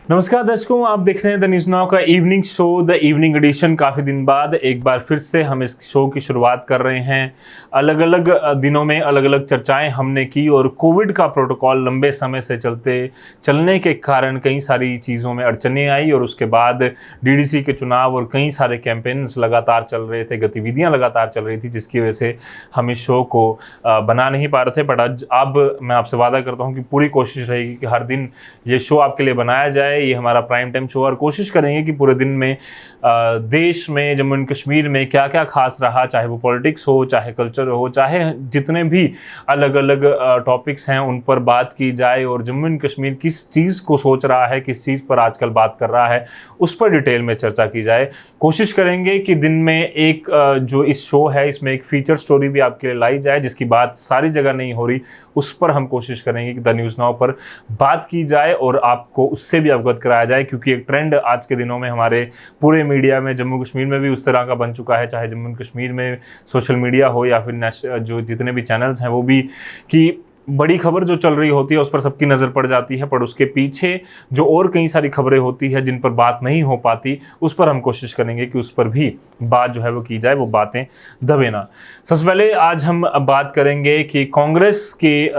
नमस्कार दर्शकों, आप देख रहे हैं द न्यूज़ नाउ का evening show the evening edition. काफ़ी दिन बाद एक बार फिर से हम इस शो की शुरुआत कर रहे हैं। अलग अलग दिनों में अलग अलग चर्चाएं हमने की और कोविड का प्रोटोकॉल लंबे समय से चलने के कारण कई सारी चीज़ों में अड़चनें आई और उसके बाद डीडीसी के चुनाव और कई सारे कैंपेन्स लगातार चल रहे थे, गतिविधियाँ लगातार चल रही थी, जिसकी वजह से हम इस शो को बना नहीं पा रहे थे। बट आज अब मैं आपसे वादा करता हूँ कि पूरी कोशिश रहेगी कि हर दिन ये शो आपके लिए बनाया जाए। ये हमारा प्राइम टाइम शो और कोशिश करेंगे कि पूरे दिन में देश में, जम्मू एंड कश्मीर में क्या क्या खास रहा, चाहे वो पॉलिटिक्स हो, चाहे कल्चर हो, चाहे जितने भी अलग अलग टॉपिक्स हैं उन पर बात की जाए और जम्मू एंड कश्मीर किस चीज़ को सोच रहा है, किस चीज़ पर आजकल बात कर रहा है, उस पर डिटेल में चर्चा की जाए। कोशिश करेंगे कि दिन में एक जो इस शो है इसमें एक फीचर स्टोरी भी आपके लिए लाई जाए, जिसकी बात सारी जगह नहीं हो रही, उस पर हम कोशिश करेंगे कि द न्यूज़ नाउ पर बात की जाए और आपको उससे भी अवगत कराया जाए। क्योंकि एक ट्रेंड आज के दिनों में हमारे पूरे मीडिया में, जम्मू कश्मीर में भी उस तरह का बन चुका है, चाहे जम्मू एंड कश्मीर में सोशल मीडिया हो या फिर जो जितने भी चैनल्स हैं वो भी, कि बड़ी खबर जो चल रही होती है उस पर सबकी नज़र पड़ जाती है, पर उसके पीछे जो और कई सारी खबरें होती है जिन पर बात नहीं हो पाती, उस पर हम कोशिश करेंगे कि उस पर भी बात जो है वो की जाए, वो बातें दबे ना। सबसे पहले आज हम बात करेंगे कि कांग्रेस के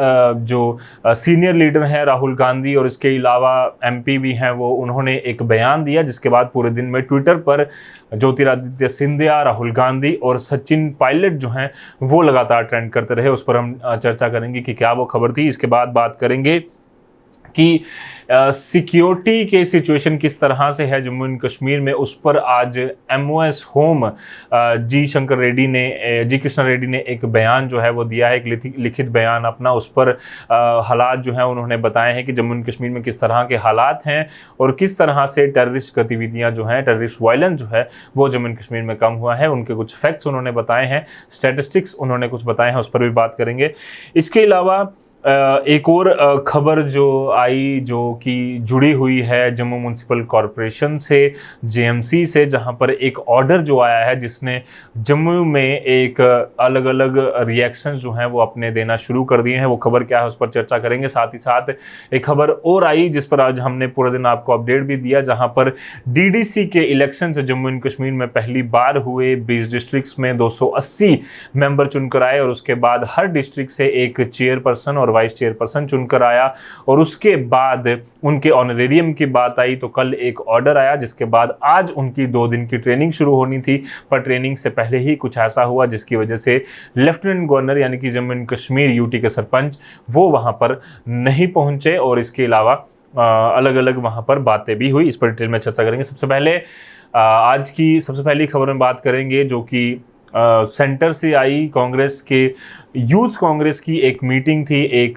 जो सीनियर लीडर हैं राहुल गांधी और इसके अलावा एमपी भी हैं, वो उन्होंने एक बयान दिया, जिसके बाद पूरे दिन में ट्विटर पर ज्योतिरादित्य सिंधिया, राहुल गांधी और सचिन पायलट जो हैं वो लगातार ट्रेंड करते रहे। उस पर हम चर्चा करेंगे कि क्या वो खबर थी। इसके बाद बात करेंगे कि सिक्योरिटी के सिचुएशन किस तरह से है जम्मू एंड कश्मीर में, उस पर आज एमओएस होम जी कृष्णा रेड्डी ने एक बयान जो है वो दिया है, एक लिखित बयान अपना। उस पर हालात जो है उन्होंने बताए हैं कि जम्मू एंड कश्मीर में किस तरह के हालात हैं और किस तरह से टेररिस्ट गतिविधियां जो हैं, टेररिस्ट वायलेंस जो है वो जम्मू एंड कश्मीर में कम हुआ है। उनके कुछ फैक्ट्स उन्होंने बताए हैं, स्टैटिस्टिक्स उन्होंने कुछ बताए हैं, उस पर भी बात करेंगे। इसके अलावा एक और खबर जो आई, जो कि जुड़ी हुई है जम्मू म्यूनसिपल कॉरपोरेशन से, जेएमसी से, जहां पर एक ऑर्डर जो आया है जिसने जम्मू में एक अलग अलग रिएक्शंस जो हैं वो अपने देना शुरू कर दिए हैं। वो खबर क्या है उस पर चर्चा करेंगे। साथ ही साथ एक खबर और आई जिस पर आज हमने पूरे दिन आपको अपडेट भी दिया, जहां पर डीडीसी के इलेक्शन जम्मू एंड कश्मीर में पहली बार हुए। 20 डिस्ट्रिक्ट्स में 280 मेंबर चुनकर आए और उसके बाद हर डिस्ट्रिक्ट से एक चेयरपर्सन और वाइस चेयरपर्सन चुनकर आया और उसके बाद उनके ऑनरेरियम की बात आई तो कल एक ऑर्डर आया, जिसके बाद आज उनकी 2 दिन की ट्रेनिंग शुरू होनी थी। पर ट्रेनिंग से पहले ही कुछ ऐसा हुआ जिसकी वजह से लेफ्टिनेंट गवर्नर यानी कि जम्मू एंड कश्मीर यूटी के सरपंच वो वहां पर नहीं पहुंचे और इसके अलावा अलग अलग वहां पर बातें भी हुई। इस पर डिटेल में चर्चा करेंगे। सबसे पहले आज की सबसे पहली खबर में बात करेंगे जो कि सेंटर से आई। कांग्रेस के यूथ कांग्रेस की एक मीटिंग थी, एक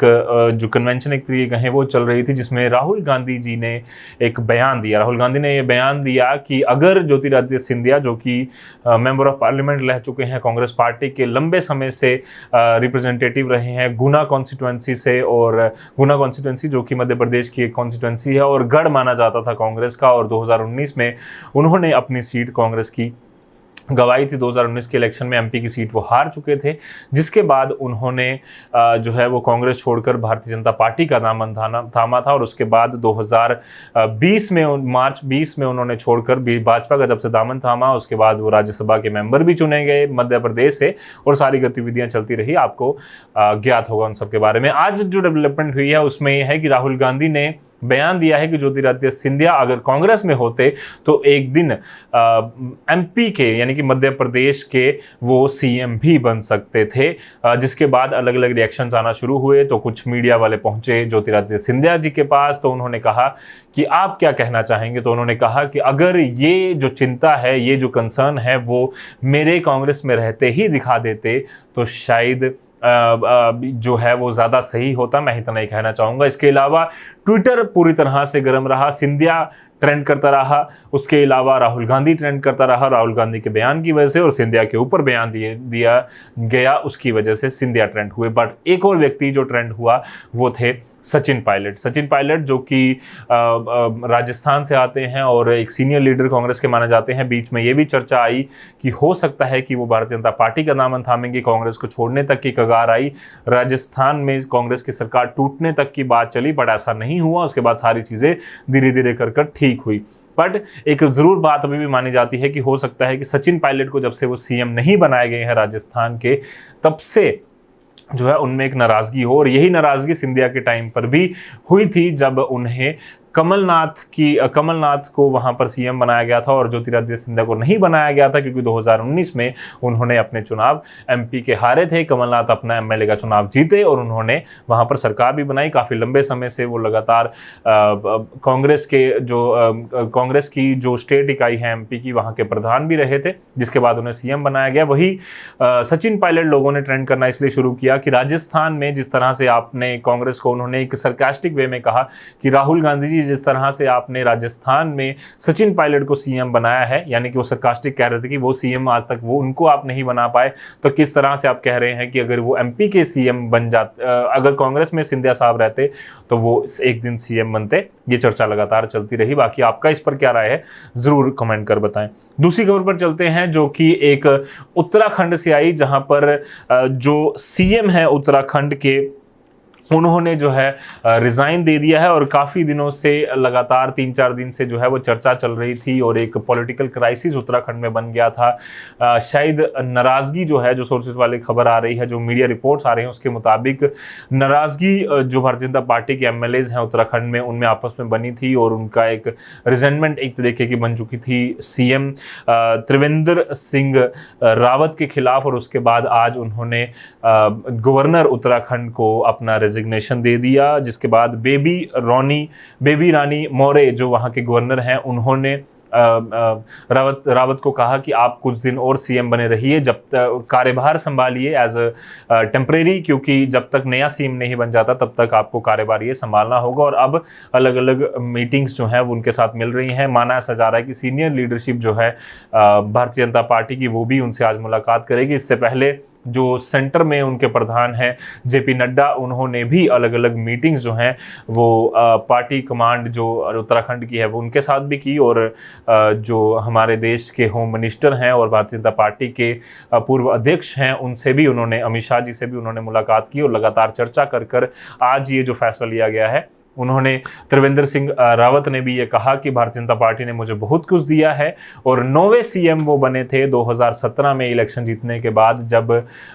जो कन्वेंशन एक तरीके कहें वो चल रही थी, जिसमें राहुल गांधी जी ने एक बयान दिया। राहुल गांधी ने ये बयान दिया कि अगर ज्योतिरादित्य सिंधिया जो कि मेंबर ऑफ पार्लियामेंट रह चुके हैं, कांग्रेस पार्टी के लंबे समय से रिप्रेजेंटेटिव रहे हैं गुना कॉन्स्टिट्यूंसी से, और गुना कॉन्स्टिट्यूंसी जो कि मध्य प्रदेश की एक कॉन्स्टिट्यूंसी है और गढ़ माना जाता था कांग्रेस का, और 2019 में उन्होंने अपनी सीट कांग्रेस की गवाई थी। 2019 के इलेक्शन में एमपी की सीट वो हार चुके थे, जिसके बाद उन्होंने जो है वो कांग्रेस छोड़कर भारतीय जनता पार्टी का दामन थामा था और उसके बाद 2020 में मार्च 20 में उन्होंने छोड़कर भाजपा का जब से दामन थामा, उसके बाद वो राज्यसभा के मेंबर भी चुने गए मध्य प्रदेश से और सारी गतिविधियां चलती रही। आपको ज्ञात होगा उन सब के बारे में। आज जो डेवलपमेंट हुई है उसमें यह है कि राहुल गांधी ने बयान दिया है कि ज्योतिरादित्य सिंधिया अगर कांग्रेस में होते तो एक दिन एमपी के यानी कि मध्य प्रदेश के वो सीएम भी बन सकते थे। जिसके बाद अलग अलग रिएक्शंस आना शुरू हुए तो कुछ मीडिया वाले पहुंचे ज्योतिरादित्य सिंधिया जी के पास, तो उन्होंने कहा कि आप क्या कहना चाहेंगे। तो उन्होंने कहा कि अगर ये जो चिंता है, ये जो कंसर्न है वो मेरे कांग्रेस में रहते ही दिखा देते तो शायद जो है वो ज़्यादा सही होता। मैं इतना ही कहना चाहूँगा। इसके अलावा ट्विटर पूरी तरह से गर्म रहा, सिंधिया ट्रेंड करता रहा, उसके अलावा राहुल गांधी ट्रेंड करता रहा राहुल गांधी के बयान की वजह से, और सिंधिया के ऊपर बयान दिया गया उसकी वजह से सिंधिया ट्रेंड हुए। बट एक और व्यक्ति जो ट्रेंड हुआ वो थे सचिन पायलट जो कि राजस्थान से आते हैं और एक सीनियर लीडर कांग्रेस के माने जाते हैं। बीच में ये भी चर्चा आई कि हो सकता है कि वो भारतीय जनता पार्टी का दामन थामेंगे, कांग्रेस को छोड़ने तक की कगार आई, राजस्थान में कांग्रेस की सरकार टूटने तक की बात चली, बट ऐसा नहीं हुआ। उसके बाद सारी चीजें धीरे धीरे कर ठीक हुई। बट एक जरूर बात अभी भी मानी जाती है कि हो सकता है कि सचिन पायलट को जब से वो सीएम नहीं बनाए गए हैं राजस्थान के, तब से जो है उनमें एक नाराजगी हो, और यही नाराजगी सिंधिया के टाइम पर भी हुई थी जब उन्हें कमलनाथ को वहां पर सीएम बनाया गया था और ज्योतिरादित्य सिंधिया को नहीं बनाया गया था, क्योंकि 2019 में उन्होंने अपने चुनाव एमपी के हारे थे। कमलनाथ अपना एमएलए का चुनाव जीते और उन्होंने वहां पर सरकार भी बनाई। काफी लंबे समय से वो लगातार कांग्रेस की जो स्टेट इकाई है एमपी की, वहां के प्रधान भी रहे थे, जिसके बाद उन्हें सीएम बनाया गया। वही सचिन पायलट लोगों ने ट्रेंड करना इसलिए शुरू किया कि राजस्थान में जिस तरह से आपने कांग्रेस को, उन्होंने एक सरकास्टिक वे में कहा कि राहुल गांधी जी जिस तरह से आपने राजस्थान में सचिन पायलट को सीएम बनाया है, यानी कि वो सरकास्टिक कह रहे थे कि वो सीएम आज तक वो उनको आप नहीं बना पाए, तो किस तरह से आप कह रहे हैं कि अगर वो एमपी के सीएम बन जाते, अगर कांग्रेस में सिंधिया साहब रहते तो वो एक दिन सीएम बनते। ये चर्चा लगातार चलती रही। बाकी आपका इस पर क्या राय है जरूर कमेंट कर बताएं। दूसरी खबर पर चलते हैं जो कि एक उत्तराखंड से आई, जहां पर जो सीएम है उत्तराखंड के, उन्होंने जो है रिज़ाइन दे दिया है। और काफ़ी दिनों से लगातार 3-4 दिन से जो है वो चर्चा चल रही थी और एक पॉलिटिकल क्राइसिस उत्तराखंड में बन गया था। शायद नाराज़गी जो है, जो सोर्सेज वाले खबर आ रही है, जो मीडिया रिपोर्ट्स आ रही हैं, उसके मुताबिक नाराज़गी जो भारतीय जनता पार्टी के एमएलएज हैं उत्तराखंड में, उनमें आपस में बनी थी और उनका एक रिजेंटमेंट एक तरीके की बन चुकी थी सीएम त्रिवेंद्र सिंह रावत के खिलाफ। और उसके बाद आज उन्होंने गवर्नर उत्तराखंड को अपना रेजिग्नेशन दे दिया, जिसके बाद बेबी रानी मौर्य जो वहाँ के गवर्नर हैं, उन्होंने रावत को कहा कि आप कुछ दिन और सीएम बने रहिए, जब तक कार्यभार संभालिए एज टेम्परेरी, क्योंकि जब तक नया सीएम नहीं बन जाता तब तक आपको कार्यभार ये संभालना होगा। और अब अलग अलग मीटिंग्स जो हैं वो उनके साथ मिल रही हैं। माना ऐसा जा रहा है कि सीनियर लीडरशिप जो है भारतीय जनता पार्टी की, वो भी उनसे आज मुलाकात करेगी। इससे पहले जो सेंटर में उनके प्रधान हैं जेपी नड्डा, उन्होंने भी अलग अलग मीटिंग्स जो हैं वो पार्टी कमांड जो उत्तराखंड की है वो उनके साथ भी की, और जो हमारे देश के होम मिनिस्टर हैं और भारतीय जनता पार्टी के पूर्व अध्यक्ष हैं, उनसे भी उन्होंने, अमित शाह जी से भी उन्होंने मुलाकात की और लगातार चर्चा कर आज ये जो फैसला लिया गया है। उन्होंने त्रिवेंद्र सिंह रावत ने भी ये कहा कि भारतीय जनता पार्टी ने मुझे बहुत कुछ दिया है, और 9वें सीएम वो बने थे 2017 में इलेक्शन जीतने के बाद, जब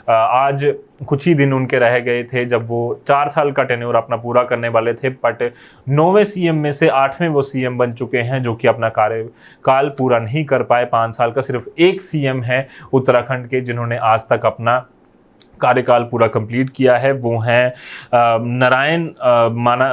आज कुछ ही दिन उनके रह गए थे जब वो 4 साल का टेन्योर अपना पूरा करने वाले थे। बट 9वें सीएम में से 8वें वो सीएम बन चुके हैं जो कि अपना कार्यकाल पूरा नहीं कर पाए। 5 साल का सिर्फ एक सीएम है उत्तराखंड के जिन्होंने आज तक अपना कार्यकाल पूरा कंप्लीट किया है, वो हैं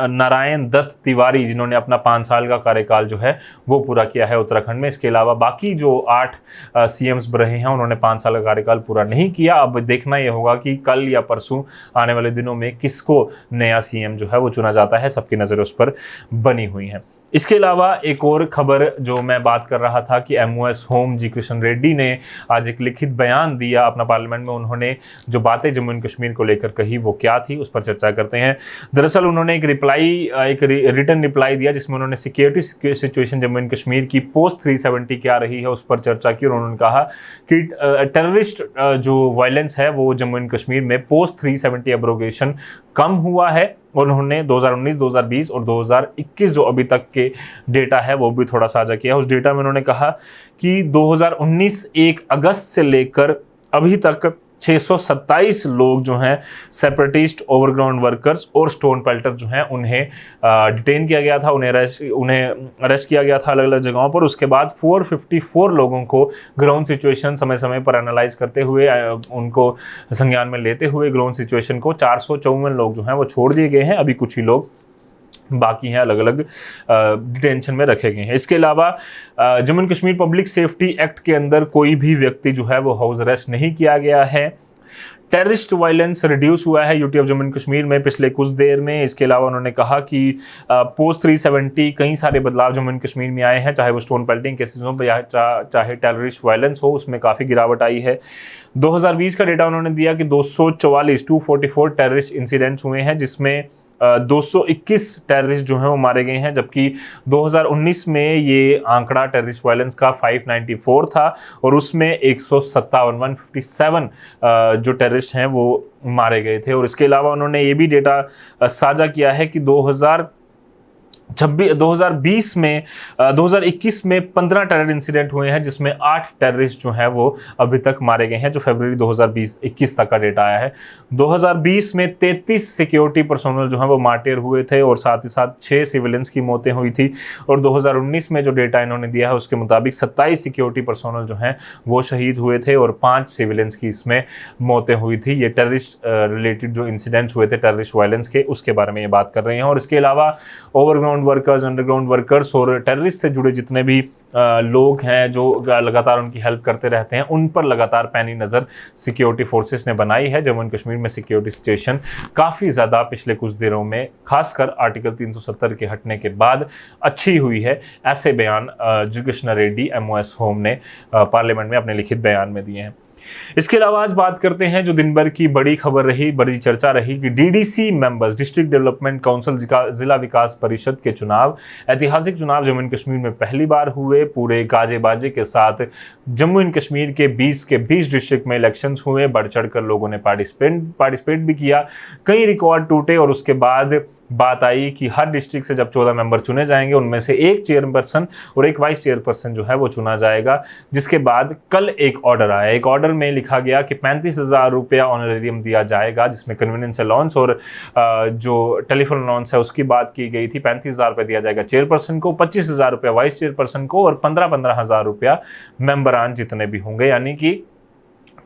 नारायण दत्त तिवारी, जिन्होंने अपना 5 साल का कार्यकाल जो है वो पूरा किया है उत्तराखंड में। इसके अलावा बाकी जो 8 सीएम्स रहे हैं उन्होंने 5 साल का कार्यकाल पूरा नहीं किया। अब देखना ये होगा कि कल या परसों आने वाले दिनों में किसको नया सीएम जो है वो चुना जाता है। सबकी नज़रें उस पर बनी हुई हैं। इसके अलावा एक और खबर जो मैं बात कर रहा था कि एमओएस होम जी कृष्ण रेड्डी ने आज एक लिखित बयान दिया अपना पार्लियामेंट में। उन्होंने जो बातें जम्मू एंड कश्मीर को लेकर कही वो क्या थी उस पर चर्चा करते हैं। दरअसल उन्होंने एक रिटर्न रिप्लाई दिया जिसमें उन्होंने security situation Jammu and Kashmir की पोस्ट 370 क्या रही है उस पर चर्चा की। और उन्होंने कहा कि टेररिस्ट जो वायलेंस है वो जम्मू एंड कश्मीर में पोस्ट 370 एब्रोगेशन कम हुआ है। और उन्होंने 2019, 2020 और 2021 जो अभी तक के डेटा है वो भी थोड़ा साझा किया। उस डेटा में उन्होंने कहा कि 2019 1 अगस्त से लेकर अभी तक 627 लोग जो हैं सेपरेटिस्ट, ओवरग्राउंड वर्कर्स और स्टोन पेल्टर जो हैं उन्हें डिटेन किया गया था, उन्हें अरेस्ट किया गया था अलग अलग जगहों पर। उसके बाद 454 लोगों को ग्राउंड सिचुएशन समय समय पर एनालाइज करते हुए उनको संज्ञान में लेते हुए ग्राउंड सिचुएशन को 454 लोग जो हैं वो छोड़ दिए गए हैं। अभी कुछ ही लोग बाकी हैं अलग अलग डिटेंशन में रखे गए हैं। इसके अलावा Jammu and Kashmir public safety act के अंदर कोई भी व्यक्ति जो है वो हाउस अरेस्ट नहीं किया गया है। टेररिस्ट वायलेंस रिड्यूस हुआ है UT of Jammu and Kashmir में पिछले कुछ देर में। इसके अलावा उन्होंने कहा कि पोस्ट 370 कई सारे बदलाव जम्मू एंड कश्मीर में आए हैं, चाहे वो स्टोन पेल्टिंग केसेस हो या चाहे टेररिस्ट वायलेंस हो, उसमें काफ़ी गिरावट आई है। 2020 का डेटा उन्होंने दिया कि 244 टेररिस्ट इंसिडेंट्स हुए हैं जिसमें 221 टेररिस्ट जो हैं वो मारे गए हैं, जबकि 2019 में ये आंकड़ा टेररिस्ट वायलेंस का 594 था और उसमें 157 जो टेररिस्ट हैं वो मारे गए थे। और इसके अलावा उन्होंने ये भी डेटा साझा किया है कि 2021 में 15 टेरर इंसिडेंट हुए हैं, जिसमें 8 टेररिस्ट जो हैं वो अभी तक मारे गए हैं, जो फरवरी 2021 तक का डेटा आया है। 2020 में 33 सिक्योरिटी पर्सोनल जो हैं वो मार्टियर हुए थे और साथ ही साथ 6 सिविलियंस की मौतें हुई थी। और 2019 में जो डेटा इन्होंने दिया है उसके मुताबिक 27 सिक्योरिटी पर्सोनल जो हैं वो शहीद हुए थे और 5 सिविलियंस की इसमें मौतें हुई थी। ये टेररिस्ट रिलेटेड जो इंसिडेंट्स हुए थे टेररिस्ट वायलेंस के, उसके बारे में ये बात कर रहे हैं। और इसके अलावा ओवरग्राउंड वर्कर्स, अंडरग्राउंड वर्कर्स और टेररिस्ट से जुड़े जितने भी लोग हैं जो लगातार उनकी हेल्प करते रहते हैं, उन पर लगातार पैनी नज़र सिक्योरिटी फोर्सेस ने बनाई है। जम्मू एंड कश्मीर में सिक्योरिटी सिचुएशन काफ़ी ज़्यादा पिछले कुछ दिनों में, खासकर आर्टिकल 370 के हटने के बाद अच्छी हुई है। ऐसे बयान जी कृष्णा रेड्डी MOS होम ने पार्लियामेंट में अपने लिखित बयान में दिए हैं। इसके अलावा आज बात करते हैं जो दिन भर की बड़ी खबर रही, बड़ी चर्चा रही कि DDC members, district development council, जिला विकास परिषद के चुनाव, ऐतिहासिक चुनाव जम्मू एंड कश्मीर में पहली बार हुए। पूरे गाजे बाजे के साथ जम्मू एंड कश्मीर के 20 डिस्ट्रिक्ट में इलेक्शंस हुए। बढ़ चढ़ कर लोगों ने पार्टिसिपेट भी किया। कई रिकॉर्ड टूटे और उसके बाद बात आई कि हर डिस्ट्रिक्ट से जब 14 मेंबर चुने जाएंगे, उनमें से एक चेयरपर्सन और एक वाइस चेयरपर्सन जो है वो चुना जाएगा। जिसके बाद कल एक ऑर्डर आया। एक ऑर्डर में लिखा गया कि 35,000 रुपया ऑनरेरियम दिया जाएगा, जिसमें कन्वीनियंस अलाउंस और जो टेलीफोन अलाउंस है उसकी बात की गई थी। 35,000 रुपया दिया जाएगा चेयरपर्सन को, 25,000 रुपया वाइस चेयरपर्सन को और 15,000 रुपया मेंबरान जितने भी होंगे, यानी कि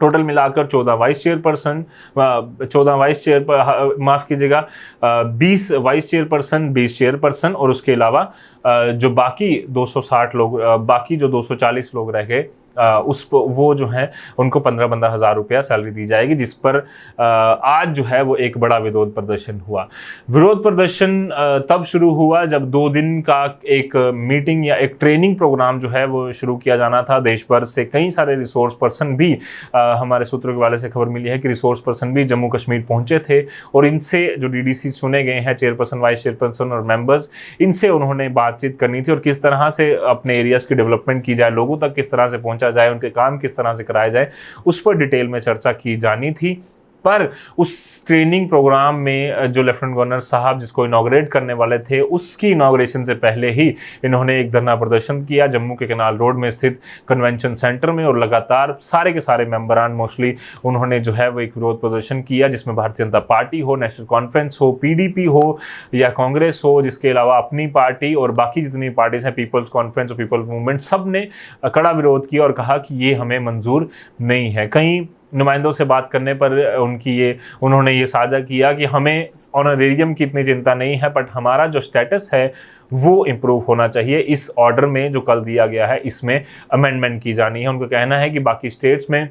टोटल मिलाकर 14 vice chairperson, 20 vice chairperson, 20 chairperson और उसके अलावा जो बाकी 260 लोग, बाकी जो 240 लोग रह गए, वो जो है उनको 15,000 रुपया सैलरी दी जाएगी। जिस पर आज जो है वो एक बड़ा विरोध प्रदर्शन हुआ। विरोध प्रदर्शन तब शुरू हुआ जब 2 दिन का एक मीटिंग या एक ट्रेनिंग प्रोग्राम जो है वो शुरू किया जाना था। देश भर से कई सारे रिसोर्स पर्सन भी, हमारे सूत्रों के वाले से खबर मिली है कि रिसोर्स पर्सन भी जम्मू कश्मीर पहुंचे थे और इनसे जो DDC चुने गए हैं, चेयरपर्सन, वाइस चेयरपर्सन और मेंबर्स, इनसे उन्होंने बातचीत करनी थी और किस तरह से अपने एरियाज की डेवलपमेंट की जाए, लोगों तक किस तरह से पहुंचा जाए, उनके काम किस तरह से कराए जाए, उस पर डिटेल में चर्चा की जानी थी। पर उस ट्रेनिंग प्रोग्राम में जो लेफ्टिनेंट गवर्नर साहब जिसको इनॉग्रेट करने वाले थे, उसकी इनॉग्रेशन से पहले ही इन्होंने एक धरना प्रदर्शन किया जम्मू के केनाल रोड में स्थित कन्वेंशन सेंटर में। और लगातार सारे के सारे मेंबरान मोस्टली उन्होंने जो है वो एक विरोध प्रदर्शन किया, जिसमें भारतीय जनता पार्टी हो, नेशनल कॉन्फ्रेंस हो, PDP हो या कांग्रेस हो, जिसके अलावा अपनी पार्टी और बाकी जितनी पार्टीज हैं, पीपल्स कॉन्फ्रेंस और पीपल मूवमेंट, सब ने कड़ा विरोध किया और कहा कि ये हमें मंजूर नहीं है। कहीं नुमाइंदों से बात करने पर उन्होंने ये साझा किया कि हमें ऑनरेरियम की इतनी चिंता नहीं है, बट हमारा जो स्टेटस है वो इम्प्रूव होना चाहिए। इस ऑर्डर में जो कल दिया गया है इसमें अमेंडमेंट की जानी है। उनका कहना है कि बाकी स्टेट्स में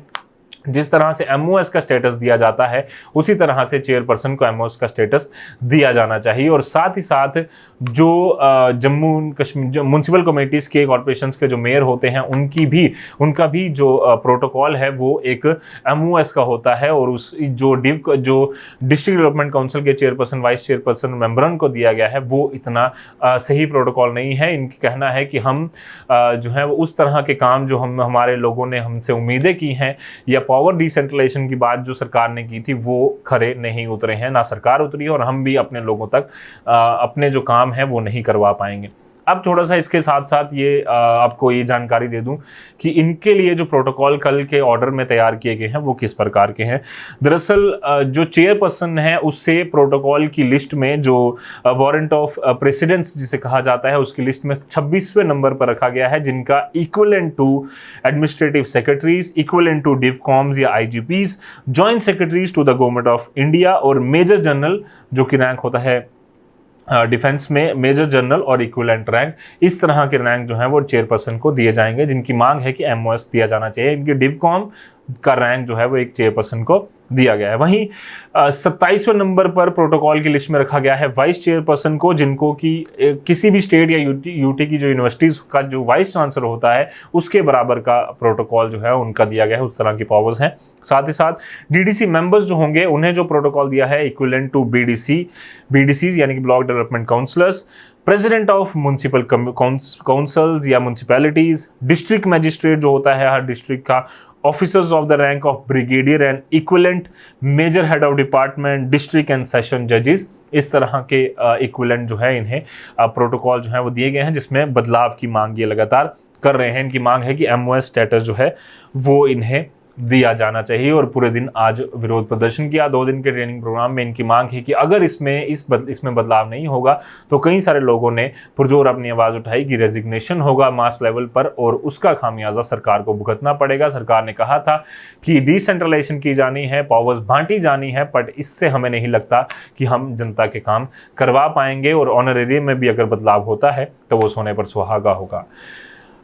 जिस तरह से MOS का स्टेटस दिया जाता है उसी तरह से चेयरपर्सन को MOS का स्टेटस दिया जाना चाहिए। और साथ ही साथ जो जम्मू कश्मीर म्यूनसिपल कमेटीज़ के, कॉर्पोरेशंस के जो मेयर होते हैं उनका भी जो प्रोटोकॉल है वो एक MOS का होता है। और उस जो डिस्ट्रिक्ट डेवलपमेंट काउंसिल के चेयरपर्सन, वाइस चेयरपर्सन, मेंबरन को दिया गया है वो इतना सही प्रोटोकॉल नहीं है। इनका कहना है कि हम जो है वो उस तरह के काम जो हमारे लोगों ने हमसे उम्मीदें की हैं या पावर डिसेंट्रलाइजेशन की बात जो सरकार ने की थी वो खरे नहीं उतरे हैं, ना सरकार उतरी है और हम भी अपने लोगों तक अपने जो काम है वो नहीं करवा पाएंगे। अब थोड़ा सा इसके साथ साथ ये आपको ये जानकारी दे दूं कि इनके लिए जो प्रोटोकॉल कल के ऑर्डर में तैयार किए गए हैं वो किस प्रकार के हैं। दरअसल जो चेयरपर्सन है उससे प्रोटोकॉल की लिस्ट में जो वारंट ऑफ प्रेसिडेंस जिसे कहा जाता है उसकी लिस्ट में 26वें नंबर पर रखा गया है, जिनका equivalent to administrative secretaries, equivalent to divcoms या IGPs, joint secretaries to the government of India और मेजर जनरल जो कि रैंक होता है डिफेंस में मेजर जनरल और इक्विवेलेंट रैंक। इस तरह के रैंक जो है वो चेयरपर्सन को दिए जाएंगे, जिनकी मांग है कि MOS दिया जाना चाहिए। इनकी डिवकॉम का रैंक जो है वो एक चेयरपर्सन को दिया गया है। वहीं 27वें नंबर पर प्रोटोकॉल की लिस्ट में रखा गया है वाइस चेयरपर्सन को, जिनको कि किसी भी स्टेट या यूटी की जो यूनिवर्सिटीज का जो वाइस चांसलर होता है उसके बराबर का प्रोटोकॉल जो है उनका दिया गया है, उस तरह की पावर्स हैं। साथ ही साथ डीडीसी मेंबर्स जो होंगे उन्हें जो प्रोटोकॉल दिया है इक्विवेलेंट टू बीडीसीज यानी कि block development councillors, president of municipal councils या म्युनिसिपैलिटीज, डिस्ट्रिक्ट मैजिस्ट्रेट जो होता है हर डिस्ट्रिक्ट का, officers of the rank of brigadier and equivalent, major head of department, district and session जजेस, इस तरह के इक्विवेलेंट जो है इन्हें प्रोटोकॉल जो है वो दिए गए हैं, जिसमें बदलाव की मांग ये लगातार कर रहे हैं। इनकी मांग है कि एमओएस स्टेटस जो है वो इन्हें दिया जाना चाहिए और पूरे दिन आज विरोध प्रदर्शन किया। 2 दिन के ट्रेनिंग प्रोग्राम में इनकी मांग है कि अगर इसमें बदलाव नहीं होगा तो कई सारे लोगों ने पुरजोर अपनी आवाज़ उठाई कि रेजिग्नेशन होगा मास लेवल पर और उसका खामियाजा सरकार को भुगतना पड़ेगा। सरकार ने कहा था कि डिसेंट्रलाइजेशन की जानी है, पावर्स बांटी जानी है, बट इससे हमें नहीं लगता कि हम जनता के काम करवा पाएंगे और ऑनरेरियम में भी अगर बदलाव होता है तो वो सोने पर सुहागा होगा।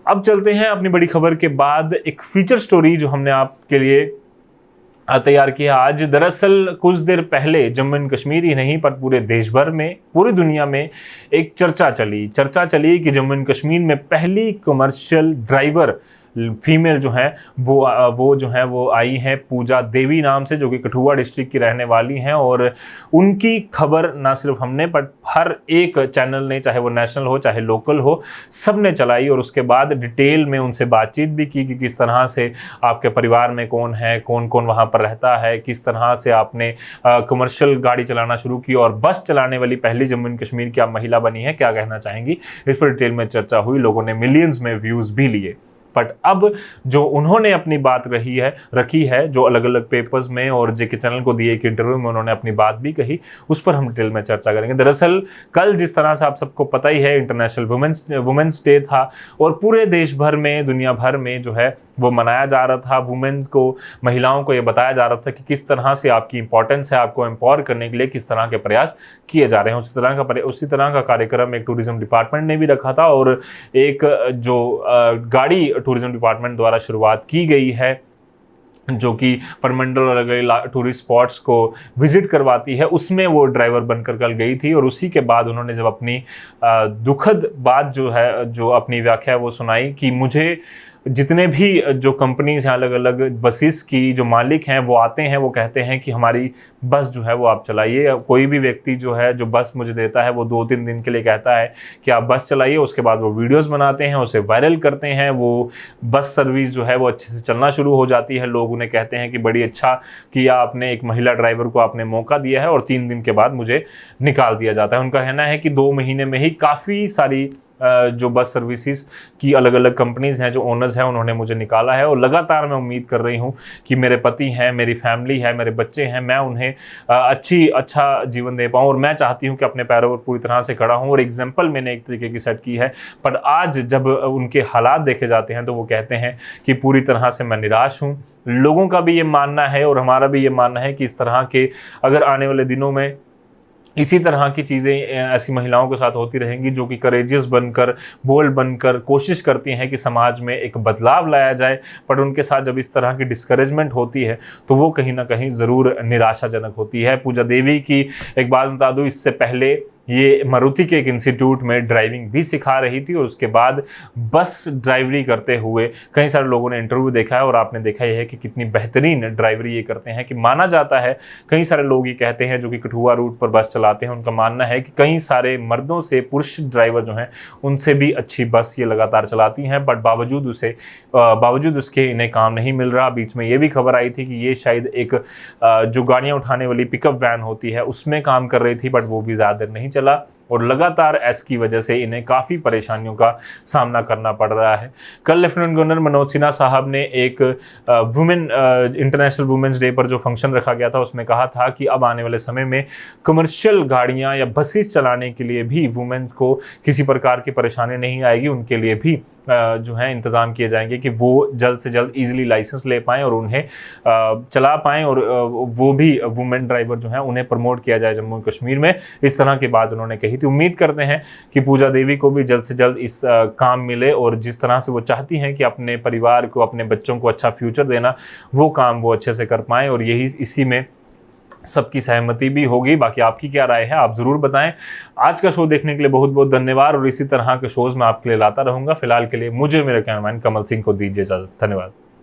अब चलते हैं अपनी बड़ी खबर के बाद एक फीचर स्टोरी जो हमने आपके लिए तैयार किया आज। दरअसल कुछ देर पहले जम्मू एंड कश्मीर ही नहीं पर पूरे देश भर में, पूरी दुनिया में एक चर्चा चली कि जम्मू एंड कश्मीर में पहली कमर्शियल ड्राइवर फीमेल जो है वो आई है पूजा देवी नाम से, जो कि कठुआ डिस्ट्रिक्ट की रहने वाली हैं। और उनकी खबर ना सिर्फ हमने पर हर एक चैनल ने, चाहे वो नेशनल हो चाहे लोकल हो, सब ने चलाई और उसके बाद डिटेल में उनसे बातचीत भी की कि किस तरह से आपके परिवार में कौन है, कौन कौन वहाँ पर रहता है, किस तरह से आपने कमर्शियल गाड़ी चलाना शुरू की और बस चलाने वाली पहली जम्मू एंड कश्मीर की आप महिला बनी है, क्या कहना चाहेंगी। इस पर डिटेल में चर्चा हुई, लोगों ने मिलियंस में व्यूज़ भी लिए। बट अब जो उन्होंने अपनी बात रखी है जो अलग अलग पेपर्स में और जेके चैनल को दिए एक इंटरव्यू में उन्होंने अपनी बात भी कही, उस पर हम डिटेल में चर्चा करेंगे। दरअसल कल जिस तरह से आप सबको पता ही है इंटरनेशनल वुमेन्स डे था और पूरे देश भर में, दुनिया भर में जो है वो मनाया जा रहा था। वुमेन को, महिलाओं को ये बताया जा रहा था कि किस तरह से आपकी इंपॉर्टेंस है, आपको एम्पावर करने के लिए किस तरह के प्रयास किए जा रहे हैं। उसी तरह का कार्यक्रम एक टूरिज्म डिपार्टमेंट ने भी रखा था और एक जो गाड़ी टूरिज्म डिपार्टमेंट द्वारा शुरुआत की गई है जो कि परमंडल और अलग टूरिस्ट स्पॉट्स को विजिट करवाती है, उसमें वो ड्राइवर बनकर कल गई थी। और उसी के बाद उन्होंने जब अपनी दुखद बात जो अपनी व्याख्या वो सुनाई कि मुझे जितने भी जो कंपनीज हैं अलग अलग बसेस की जो मालिक हैं वो आते हैं, वो कहते हैं कि हमारी बस जो है वो आप चलाइए। कोई भी व्यक्ति जो है जो बस मुझे देता है वो 2-3 दिन के लिए कहता है कि आप बस चलाइए, उसके बाद वो वीडियोस बनाते हैं, उसे वायरल करते हैं, वो बस सर्विस जो है वो अच्छे से चलना शुरू हो जाती है। लोग उन्हें कहते हैं कि बड़ी अच्छा किया आपने, एक महिला ड्राइवर को आपने मौका दिया है, और 3 दिन के बाद मुझे निकाल दिया जाता है। उनका कहना है कि 2 महीने में ही काफ़ी सारी जो बस सर्विसेज की अलग अलग कंपनीज हैं, जो ओनर्स हैं, उन्होंने मुझे निकाला है। और लगातार मैं उम्मीद कर रही हूं कि मेरे पति हैं, मेरी फैमिली है, मेरे बच्चे हैं, मैं उन्हें अच्छा जीवन दे पाऊं। और मैं चाहती हूं कि अपने पैरों पर पूरी तरह से खड़ा हूं। और एग्जाम्पल मैंने एक तरीके की सेट की है, पर आज जब उनके हालात देखे जाते हैं तो वो कहते हैं कि पूरी तरह से मैं निराश हूँ। लोगों का भी ये मानना है और हमारा भी ये मानना है कि इस तरह के अगर आने वाले दिनों में इसी तरह की चीज़ें ऐसी महिलाओं के साथ होती रहेंगी जो कि करेजियस बनकर, बोल्ड बनकर कोशिश करती हैं कि समाज में एक बदलाव लाया जाए, पर उनके साथ जब इस तरह की डिस्करेजमेंट होती है तो वो कहीं ना कहीं ज़रूर निराशाजनक होती है। पूजा देवी की एक बात बता दूँ, इससे पहले ये मारुति के एक इंस्टीट्यूट में ड्राइविंग भी सिखा रही थी और उसके बाद बस ड्राइवरी करते हुए कई सारे लोगों ने इंटरव्यू देखा है और आपने देखा ही है कि कितनी बेहतरीन ड्राइवरी ये करते हैं कि माना जाता है। कई सारे लोग ये कहते हैं जो कि कठुआ रूट पर बस चलाते हैं, उनका मानना है कि कई सारे मर्दों से, पुरुष ड्राइवर जो हैं उनसे भी अच्छी बस ये लगातार चलाती हैं, बट बावजूद उसके इन्हें काम नहीं मिल रहा। बीच में ये भी खबर आई थी कि ये शायद एक जो गाड़ियाँ उठाने वाली पिकअप वैन होती है उसमें काम कर रही थी, बट वो भी ज़्यादा देर नहीं चला और लगातार ऐस की वजह से इन्हें काफ़ी परेशानियों का सामना करना पड़ रहा है। कल लेफ्टिनेंट गवर्नर मनोज सिन्हा साहब ने एक इंटरनेशनल वुमेन्स डे पर जो फंक्शन रखा गया था उसमें कहा था कि अब आने वाले समय में कमर्शियल गाड़ियां या बसेस चलाने के लिए भी वुमेन्स को किसी प्रकार की परेशानी नहीं आएगी। उनके लिए भी जो है इंतज़ाम किए जाएंगे कि वो जल्द से जल्द ईजिली लाइसेंस ले पाएँ और उन्हें चला पाएँ और वो भी वुमेन ड्राइवर जो हैं उन्हें प्रमोट किया जाए जम्मू कश्मीर में। इस तरह की बात उन्होंने कही थी। उम्मीद करते हैं कि पूजा देवी को भी जल्द से जल्द इस काम मिले और जिस तरह से वो चाहती हैं कि अपने परिवार को, अपने बच्चों को अच्छा फ्यूचर देना, वो काम वो अच्छे से कर पाएँ और यही इसी में सबकी सहमति भी होगी। बाकी आपकी क्या राय है आप ज़रूर बताएं। आज का शो देखने के लिए बहुत बहुत धन्यवाद और इसी तरह के शोज़ मैं आपके लिए लाता रहूँगा। फिलहाल के लिए मुझे मेरे कैमरामैन कमल सिंह को दीजिए इजाज़त। धन्यवाद।